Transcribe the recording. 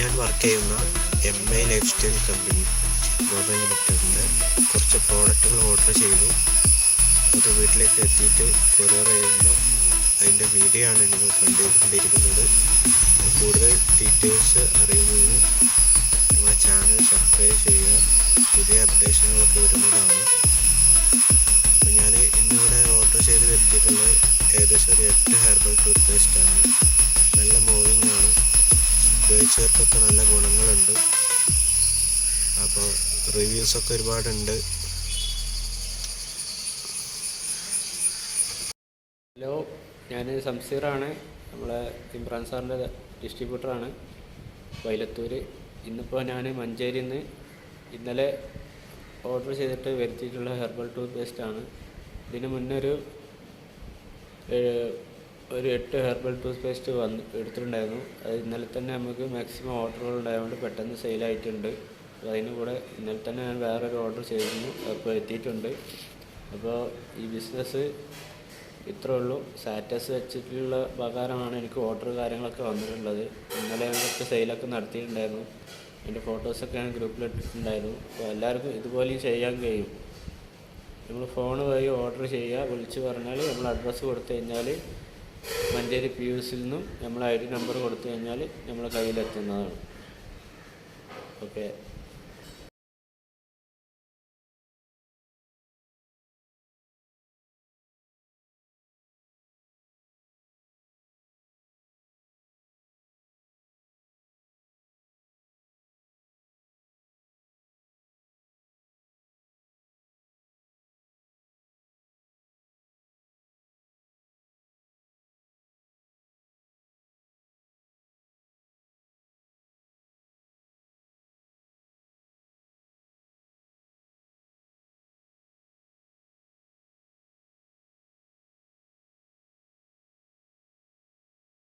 ഞാൻ വർക്ക് ചെയ്യുന്ന MI lifestyle company mobile ലിമിറ്റഡിൻ്റെ കുറച്ച് പ്രോഡക്റ്റുകൾ ഓർഡർ ചെയ്തു. അത് വീട്ടിലേക്ക് എത്തിയിട്ട് കൊറിയർ ചെയ്യുമ്പോൾ അതിൻ്റെ വീഡിയോ ആണ് നിങ്ങൾ കണ്ടുകൊണ്ടിരിക്കുന്നത്. കൂടുതൽ ഡീറ്റെയിൽസ് അറിയുന്നതിന് നമ്മുടെ ചാനൽ സബ്സ്ക്രൈബ് ചെയ്യുക. പുതിയ അപ്ഡേഷനുകളൊക്കെ വരുന്നതാണ്. അപ്പോൾ ഞാൻ ഇന്നിവിടെ ഓർഡർ ചെയ്ത് എത്തിയിട്ടുള്ളത് ഏകദേശം ഒരു 8 ഹെർബൽ ടൂത്ത് പേസ്റ്റാണ്. നല്ല മൂവിങ് ആണ്, ഉപയോഗിച്ചവർക്കൊക്കെ നല്ല ഗുണങ്ങളുണ്ട്. അപ്പോൾ റിവ്യൂസൊക്കെ ഒരുപാടുണ്ട്. ഹലോ, ഞാൻ സംസീറാണ്. നമ്മളെ ഇമ്രാൻ സാറിൻ്റെ ഡിസ്ട്രിബ്യൂട്ടറാണ് വൈലത്തൂർ. ഇന്നിപ്പോൾ ഞാൻ മഞ്ചേരിയിൽ നിന്ന് ഇന്നലെ ഓർഡർ ചെയ്തിട്ട് വരുത്തിയിട്ടുള്ള ഹെർബൽ ടൂത്ത് പേസ്റ്റാണ്. ഇതിന് മുന്നേ ഒരു 8 ഹെർബൽ ടൂത്ത് പേസ്റ്റ് എടുത്തിട്ടുണ്ടായിരുന്നു. അത് ഇന്നലെ തന്നെ നമുക്ക് മാക്സിമം ഓർഡറുകൾ ഉണ്ടായതുകൊണ്ട് പെട്ടെന്ന് സെയിലായിട്ടുണ്ട്. അപ്പോൾ അതിന് കൂടെ ഇന്നലെ തന്നെ ഞാൻ വേറൊരു ഓർഡർ ചെയ്തിരുന്നു, അപ്പോൾ എത്തിയിട്ടുണ്ട്. അപ്പോൾ ഈ ബിസിനസ് ഇത്രേ ഉള്ളൂ. സ്റ്റാറ്റസ് വെച്ചിട്ടുള്ള പ്രകാരമാണ് എനിക്ക് ഓർഡർ കാര്യങ്ങളൊക്കെ വന്നിട്ടുള്ളത്. ഇന്നലെ ഞങ്ങൾക്ക് സെയിലൊക്കെ നടത്തിയിട്ടുണ്ടായിരുന്നു. അതിൻ്റെ ഫോട്ടോസൊക്കെ ഞാൻ ഗ്രൂപ്പിൽ ഇട്ടിട്ടുണ്ടായിരുന്നു. അപ്പോൾ എല്ലാവർക്കും ഇതുപോലെയും ചെയ്യാൻ കഴിയും. നമ്മൾ ഫോൺ വഴി ഓർഡർ ചെയ്യുക, വിളിച്ച് പറഞ്ഞാൽ നമ്മൾ അഡ്രസ്സ് കൊടുത്തു കഴിഞ്ഞാൽ മഞ്ചേരി PUSൽ നിന്നും നമ്മൾ ID നമ്പർ കൊടുത്തു കഴിഞ്ഞാൽ നമ്മളെ കയ്യിലെത്തുന്നതാണ്. ഓക്കെ.